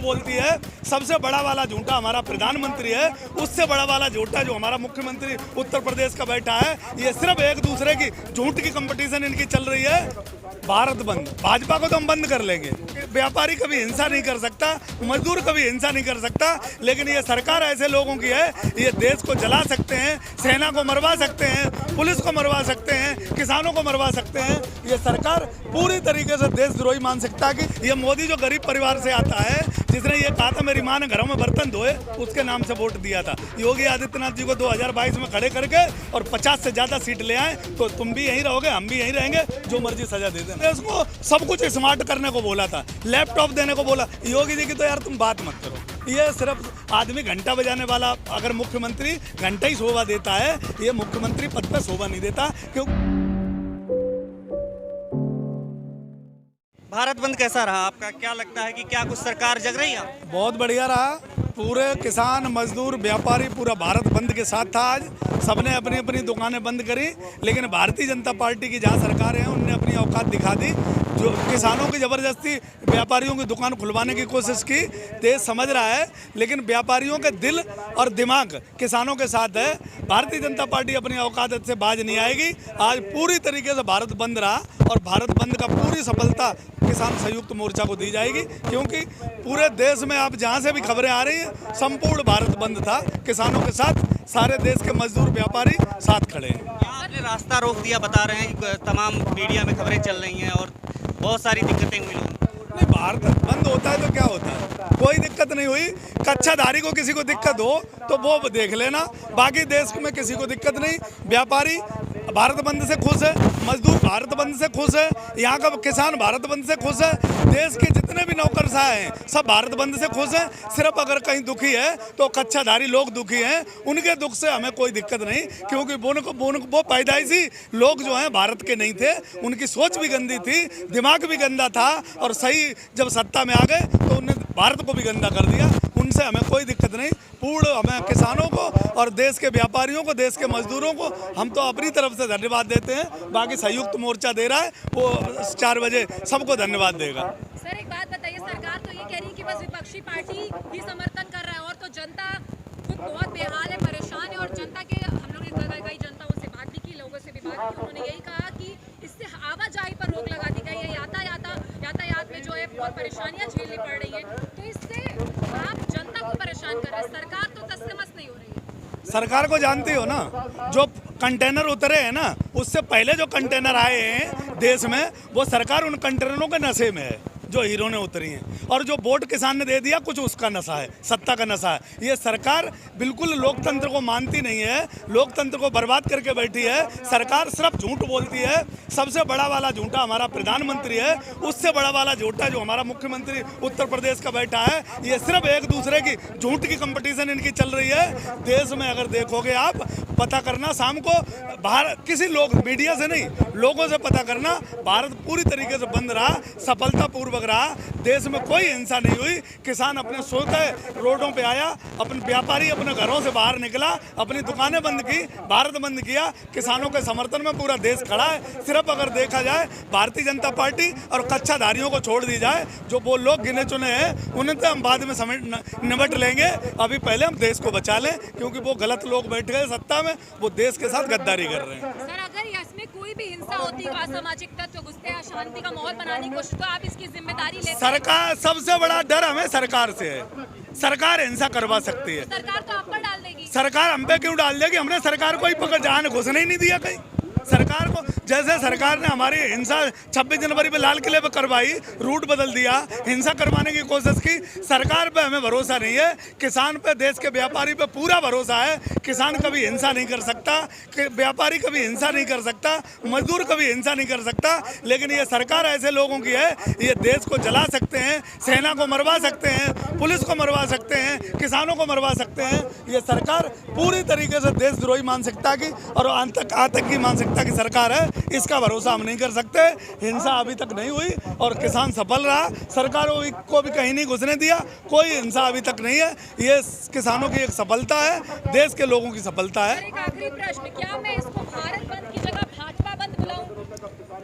बोलती है। सबसे बड़ा वाला झूठा हमारा प्रधानमंत्री है, उससे बड़ा वाला झूठा जो हमारा मुख्यमंत्री उत्तर प्रदेश का बैठा है। ये सिर्फ एक दूसरे की झूठ की कंपटीशन इनकी चल रही है। भारत बंद, भाजपा को तो हम बंद कर लेंगे। व्यापारी कभी हिंसा नहीं कर सकता, मजदूर कभी हिंसा नहीं कर सकता, लेकिन ये सरकार ऐसे लोगों की है, ये देश को जला सकते हैं, सेना को मरवा सकते हैं, पुलिस को मरवा सकते हैं, किसानों को मरवा सकते हैं। ये सरकार पूरी तरीके से देशद्रोही मानसिकता की। ये मोदी जो गरीब परिवार से आता है, जिसने ये कहा था मेरी माँ ने घरों में बर्तन धोए, उसके नाम से वोट दिया था। योगी आदित्यनाथ जी को 2022 में खड़े करके और 50 से ज्यादा सीट ले आए, तो तुम भी यहीं रहोगे, हम भी यहीं रहेंगे, जो मर्जी सजा दे देना। इसको सब कुछ स्मार्ट करने को बोला था, लैपटॉप देने को बोला। योगी जी की तो यार तुम बात मत करो। ये सिर्फ आदमी घंटा बजाने वाला, अगर मुख्यमंत्री घंटा ही शोभा देता है, ये मुख्यमंत्री पद पर शोभा नहीं देता। क्यों? भारत बंद कैसा रहा आपका? क्या लगता है कि क्या कुछ सरकार जग रही है? बहुत बढ़िया रहा। पूरे किसान, मजदूर, व्यापारी पूरा भारत बंद के साथ था। आज सबने अपनी अपनी दुकानें बंद करी, लेकिन भारतीय जनता पार्टी की जहाँ सरकार है उनने अपनी औकात दिखा दी। जो किसानों की ज़बरदस्ती व्यापारियों की दुकान खुलवाने की कोशिश की, देश समझ रहा है, लेकिन व्यापारियों के दिल और दिमाग किसानों के साथ है। भारतीय जनता पार्टी अपनी औकात से बाज नहीं आएगी। आज पूरी तरीके से भारत बंद रहा और भारत बंद का पूरी सफलता किसान संयुक्त मोर्चा को दी जाएगी, क्योंकि पूरे देश में आप जहां से भी खबरें आ रही हैं, संपूर्ण भारत बंद था। किसानों के साथ सारे देश के मजदूर, व्यापारी साथ खड़े हैं। आपने रास्ता रोक दिया, बता रहे हैं, तमाम मीडिया में खबरें चल रही हैं और बहुत सारी दिक्कतें हुई लोगों को। नहीं, भारत बंद होता है तो क्या होता है? कोई दिक्कत नहीं हुई। कच्छाधारी को किसी को दिक्कत हो तो वो देख लेना, बाकी देश में किसी को दिक्कत नहीं। व्यापारी भारत बंद से खुश है, मजदूर भारत बंद से खुश है, यहाँ का किसान भारत बंद से खुश है, देश के जितने भी नौकरशाह हैं सब भारत बंद से खुश हैं। सिर्फ अगर कहीं दुखी है तो कच्छाधारी लोग दुखी हैं, उनके दुख से हमें कोई दिक्कत नहीं, क्योंकि वो पैदाइशी लोग जो हैं भारत के नहीं थे, उनकी सोच भी गंदी थी, दिमाग भी गंदा था, और सही जब सत्ता में आ गए तो उन्होंने भारत को भी गंदा कर दिया। उनसे हमें कोई दिक्कत नहीं। पूर्ण हमें किसानों को और देश के व्यापारियों को, देश के मजदूरों को हम तो अपनी तरफ से धन्यवाद देते हैं। बाकी संयुक्त मोर्चा दे रहा है, वो 4 बजे सबको धन्यवाद देगा। सर एक बात बताइए, सरकार तो ये कह रही है कि बस विपक्षी पार्टी ही समर्थन कर रहा है, और तो जनता खुद बहुत बेहाल है, परेशान है। और जनता के हम लोग कई जनताओं से बात भी की, लोगों से भी बात की, उन्होंने यही कहा कि इससे आवाजाही पर रोक लगा दी गई है, यातायात में जो है बहुत परेशानियां झेलनी पड़ रही है। तो इससे आप जनता को परेशान कर रहे हैं, सरकार तो तस से मस नहीं हो रही है। सरकार को जानते हो ना, जो कंटेनर उतरे हैं ना, उससे पहले जो कंटेनर आए हैं देश में, वो सरकार उन कंटेनरों के नशे में है जो हीरो ने उतरी हैं। और जो वोट किसान ने दे दिया, कुछ उसका नशा है, सत्ता का नशा है। ये सरकार बिल्कुल लोकतंत्र को मानती नहीं है, लोकतंत्र को बर्बाद करके बैठी है। सरकार सिर्फ झूठ बोलती है। सबसे बड़ा वाला झूठा हमारा प्रधानमंत्री है, उससे बड़ा वाला झूठा जो हमारा मुख्यमंत्री उत्तर प्रदेश का बैठा है। ये सिर्फ एक दूसरे की झूठ की कंपटीशन इनकी चल रही है। देश में अगर देखोगे आप, पता करना शाम को, बाहर किसी लोग मीडिया से नहीं, लोगों से पता करना, भारत पूरी तरीके से बंद रहा, सफलतापूर्वक रहा। देश में कोई हिंसा नहीं हुई। किसान अपने सोते रोडों पे आया, अपने व्यापारी अपने घरों से बाहर निकला, अपनी दुकानें बंद की, भारत बंद किया। किसानों के समर्थन में पूरा देश खड़ा है। सिर्फ अगर देखा जाए भारतीय जनता पार्टी और कच्छाधारियों को छोड़ दी जाए, जो वो लोग गिने चुने हैं, उन्हें तो हम बाद में निपट लेंगे। अभी पहले हम देश को बचा लें, क्योंकि वो गलत लोग बैठ गए सत्ता में, वो देश के साथ गद्दारी कर रहे हैं। सर अगर इसमें कोई भी हिंसा होती है, असामाजिक तत्व घुसते हैं, शांति का माहौल बनाने की कोशिश, तो आप इसकी जिम्मेदारी लेते हैं? सरकार, सबसे बड़ा डर हमें सरकार से है। सरकार हिंसा करवा सकती है। सरकार तो आप पर डाल देगी। सरकार हम पे क्यों डाल देगी? हमने सरकार को ही पकड़ जान घुसने ही नहीं दिया कहीं। सरकार को, जैसे सरकार ने हमारी हिंसा 26 जनवरी पे लाल किले पे करवाई, रूट बदल दिया, हिंसा करवाने की कोशिश की। सरकार पे हमें भरोसा नहीं है। किसान पे, देश के व्यापारी पे पूरा भरोसा है। किसान कभी हिंसा नहीं कर सकता, व्यापारी कभी हिंसा नहीं कर सकता, मजदूर कभी हिंसा नहीं कर सकता। लेकिन ये सरकार ऐसे लोगों की है, ये देश को जला सकते हैं, सेना को मरवा सकते हैं, पुलिस को मरवा सकते हैं, किसानों को मरवा सकते हैं। ये सरकार पूरी तरीके से देशद्रोही मानसिकता की और आतंकी मानसिकता की सरकार है। इसका भरोसा हम नहीं कर सकते। हिंसा अभी तक नहीं हुई और किसान सफल रहा। सरकारों को भी कहीं नहीं घुसने दिया, कोई हिंसा अभी तक नहीं है। ये किसानों की एक सफलता है, देश के लोगों की सफलता है। एक आखिरी प्रश्न, क्या मैं इसको भारत बंद की जगह भाजपा बंद बुलाऊं?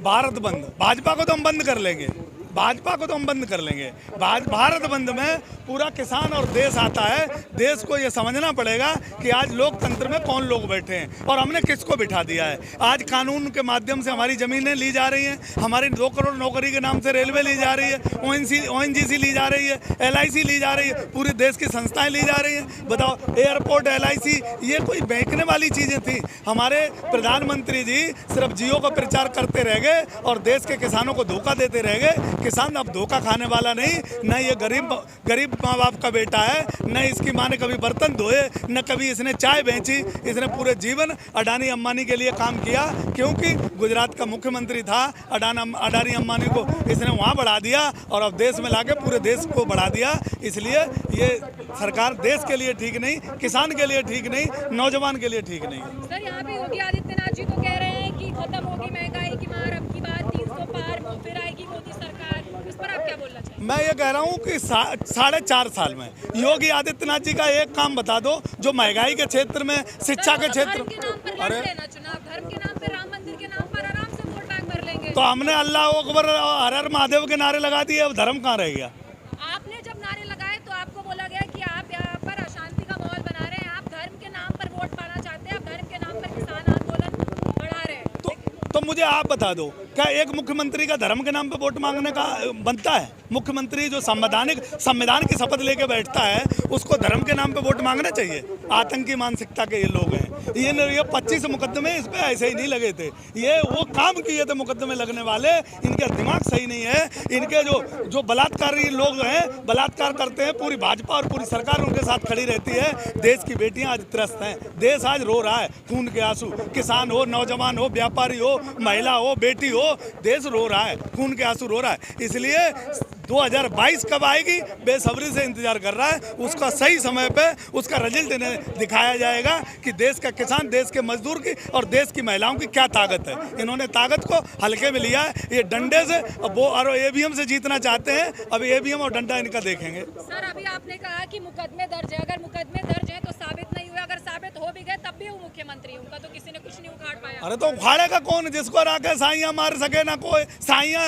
भारत बंद, भाजपा को तो हम बंद कर लेंगे, भाजपा को तो हम बंद कर लेंगे। भारत बंद में पूरा किसान और देश आता है। देश को ये समझना पड़ेगा कि आज लोकतंत्र में कौन लोग बैठे हैं और हमने किसको बिठा दिया है। आज कानून के माध्यम से हमारी ज़मीनें ली जा रही हैं, हमारी 2 करोड़ नौकरी के नाम से रेलवे ली जा रही है, ONGC ली जा रही है, LIC ली जा रही है, पूरे देश की संस्थाएं ली जा रही हैं। बताओ, एयरपोर्ट, LIC, ये कोई बेचने वाली चीज़ें थी। हमारे प्रधानमंत्री जी सिर्फ जियो का प्रचार करते रह गए और देश के किसानों को धोखा देते रह गए। किसान अब धोखा खाने वाला नहीं, न ये गरीब माँ बाप का बेटा है, न इसकी माँ ने कभी बर्तन धोए, न कभी इसने चाय बेची। इसने पूरे जीवन अडानी अंबानी के लिए काम किया, क्योंकि गुजरात का मुख्यमंत्री था। अडानी अंबानी को इसने वहाँ बढ़ा दिया और अब देश में लाके पूरे देश को बढ़ा दिया। इसलिए ये सरकार देश के लिए ठीक नहीं, किसान के लिए ठीक नहीं, नौजवान के लिए ठीक नहीं। सर, यहाँ पे योगी आदित्यनाथ जी तो कह रहे हैं कि खत्म होगी महंगाई की मार, अब की बार 300 पार फिर आएगी मोदी सरकार। इस पर आप क्या बोलना चाहिए? मैं ये कह रहा हूँ कि 4.5 साल में योगी आदित्यनाथ जी का एक काम बता दो जो महंगाई के क्षेत्र में, शिक्षा के क्षेत्र। धर्म के नाम पर लड़ लेना चुनाव, धर्म के नाम पर, राम मंदिर के नाम पर आराम से वोट बैंक भर लेंगे। तो हमने अल्लाह अकबर और हर हर महादेव के नारे लगा दिए, अब धर्म कहाँ रह गया? आपने जब नारे लगाए तो आपको बोला गया कि आप यहाँ पर अशांति का माहौल बना रहे हैं, आप धर्म के नाम पर वोट पाना चाहते हैं, आप धर्म के नाम पर किसान आंदोलन बढ़ा रहे हैं। तो मुझे आप बता दो, क्या एक मुख्यमंत्री का धर्म के नाम पे वोट मांगने का बनता है? मुख्यमंत्री जो संविधान की शपथ लेके बैठता है उसको धर्म के नाम पे वोट मांगना चाहिए? आतंकी मानसिकता के ये लोग हैं। ये 25 मुकदमे इस पे ऐसे ही नहीं लगे थे, ये वो काम किए थे मुकदमे लगने वाले। इनका दिमाग सही नहीं है। इनके जो बलात्कारी लोग हैं, बलात्कार करते हैं, पूरी भाजपा और पूरी सरकार उनके साथ खड़ी रहती है। देश की बेटियां आज त्रस्त हैं, देश आज रो रहा है खून के आंसू। किसान हो, नौजवान हो, व्यापारी हो, महिला हो, बेटी हो, देश रो रहा है, खून के आंसू रो रहा है। इसलिए 2022 कब आएगी बेसब्री से इंतजार कर रहा है। उसका सही समय पे उसका रिजल्ट इन्हें दिखाया जाएगा कि देश का किसान, देश के मजदूर की और देश की महिलाओं की क्या ताकत है। इन्होंने ताकत को हल्के में लिया है, ये डंडे से। अब वो और EVM से जीतना चाहते हैं, अब EVM और डंडा इनका देखेंगे। सर, अभी आपने कहा कि मुकदमे दर्ज है, अगर मुकदमे दर्ज है तो साबित नहीं हुए, अगर साबित हो भी गए तब भी वो मुख्यमंत्री, उनका तो किसी ने कुछ नहीं उखाड़ पाया। अरे तो उखाड़ेगा कौन? जिसको राके साइयां मार सके ना कोई। साइयां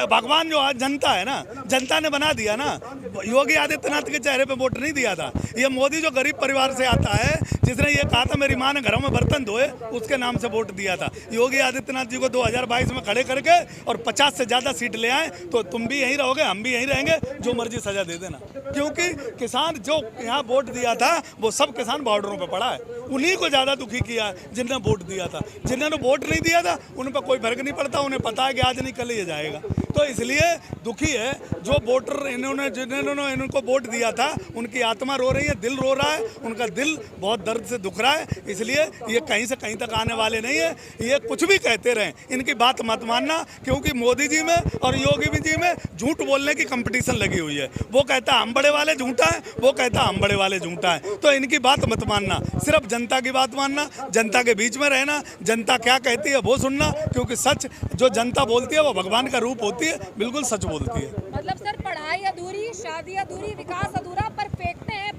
भगवान जो आज जनता है ना, जनता ने बना दिया ना। योगी आदित्यनाथ के चेहरे पे वोट नहीं दिया था। ये मोदी जो गरीब परिवार से आता है, जिसने ये कहा था मेरी माँ ने घरों में बर्तन धोए, उसके नाम से वोट दिया था। योगी आदित्यनाथ जी को 2022 में खड़े करके और 50 से ज़्यादा सीट ले आए तो तुम भी यहीं रहोगे, हम भी यहीं रहेंगे, जो मर्जी सजा दे देना। क्योंकि किसान जो यहाँ वोट दिया था वो सब किसान बॉर्डरों पे पड़ा है। उन्हीं को ज़्यादा दुखी किया है जिन्होंने वोट दिया था। जिन्होंने वोट नहीं दिया था उन पर कोई फर्क नहीं पड़ता, उन्हें पता है कि आज नहीं कल ये जाएगा। तो इसलिए दुखी है जो वोटर जिन्होंने इनको वोट दिया था, उनकी आत्मा रो रही है, दिल रो रहा है, उनका दिल बहुत दर्द से दुख रहा है। इसलिए ये कहीं से कहीं तक आने वाले नहीं है। ये कुछ भी कहते रहें, इनकी बात मत मानना, क्योंकि मोदी जी में और योगी जी में झूठ बोलने की कंपटीशन लगी हुई है। वो कहता है हम बड़े वाले झूठा है, वो कहता है हम बड़े वाले झूठा है। तो इनकी बात मत मानना, सिर्फ जनता की बात मानना, जनता के बीच में रहना, जनता क्या कहती है वो सुनना, क्योंकि सच जो जनता बोलती है वो भगवान का रूप होती है, बिल्कुल सच बोलती है। मतलब सर, पढ़ाई अधूरी, शादी अधूरी, विकास अधूरा, पर फेंकते हैं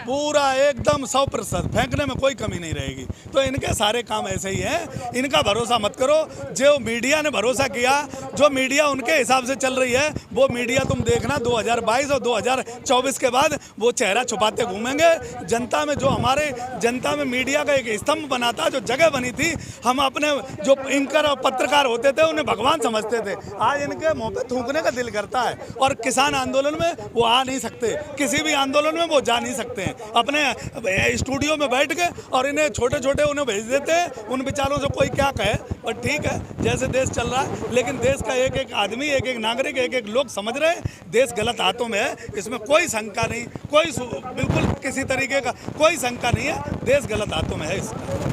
पूरा एकदम 100% फेंकने में कोई कमी नहीं रहेगी। तो इनके सारे काम ऐसे ही हैं, इनका भरोसा मत करो। जो मीडिया ने भरोसा किया, जो मीडिया उनके हिसाब से चल रही है, वो मीडिया तुम देखना 2022 और 2024 के बाद वो चेहरा छुपाते घूमेंगे। जनता में जो हमारे जनता में मीडिया का एक स्तंभ बना था, जो जगह बनी थी, हम अपने जो एंकर और पत्रकार होते थे उन्हें भगवान समझते थे। आज इनके मुंह पे थूकने का दिल करता है। और किसान आंदोलन में वो आ नहीं सकते, किसी भी आंदोलन में वो जा नहीं सकते हैं। अपने स्टूडियो में बैठ के और इन्हें छोटे छोटे उन्हें भेज देते हैं। उन बेचारों से कोई क्या कहे, और ठीक है जैसे देश चल रहा है। लेकिन देश का एक एक आदमी, एक एक नागरिक, एक एक लोग समझ रहे हैं देश गलत हाथों में है। इसमें कोई शंका नहीं, बिल्कुल किसी तरीके का कोई शंका नहीं है, देश गलत हाथों में है। इसका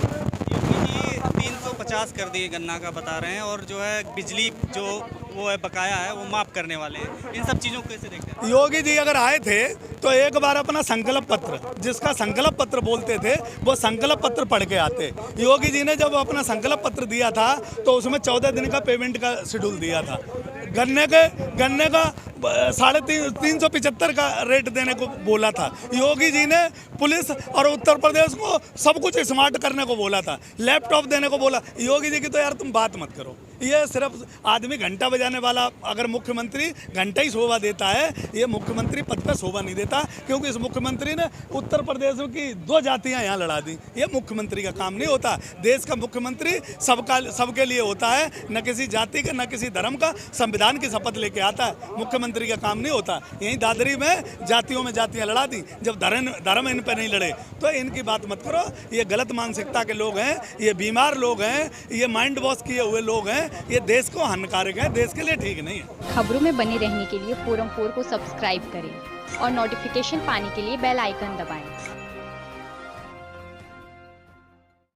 350 कर दिए गन्ना का बता रहे हैं, और जो है बिजली जो वो है बकाया है वो माफ़ करने वाले हैं। इन सब चीज़ों को कैसे देखते हैं? योगी जी अगर आए थे तो एक बार अपना संकल्प पत्र, जिसका संकल्प पत्र बोलते थे, वो संकल्प पत्र पढ़ के आते। योगी जी ने जब अपना संकल्प पत्र दिया था तो उसमें 14 दिन का पेमेंट का शेड्यूल दिया था। गन्ने का 375 का रेट देने को बोला था। योगी जी ने पुलिस और उत्तर प्रदेश को सब कुछ स्मार्ट करने को बोला था, लैपटॉप देने को बोला। योगी जी की तो यार तुम बात मत करो, ये सिर्फ आदमी घंटा बजाने वाला, अगर मुख्यमंत्री घंटा ही शोभा देता है, ये मुख्यमंत्री पद पर शोभा नहीं देता, क्योंकि इस मुख्यमंत्री ने उत्तर प्रदेश की 2 जातियां यहाँ लड़ा दी। ये मुख्यमंत्री का काम नहीं होता। देश का मुख्यमंत्री सबके लिए होता है, न किसी जाति का न किसी धर्म का, संविधान की शपथ लेके आता है। मुख्यमंत्री का काम नहीं होता। यहीं दादरी में जातियां लड़ा दी, जब धर्म इन पर नहीं लड़े। तो इनकी बात मत करो, ये गलत मानसिकता के लोग हैं, ये बीमार लोग हैं, ये माइंड वॉश किए हुए लोग हैं, ये देश को हानिकारक है, देश के लिए ठीक नहीं है। खबरों में बने रहने के लिए फोरम 4 को सब्सक्राइब करें और नोटिफिकेशन पाने के लिए बेल आइकन दबाएं।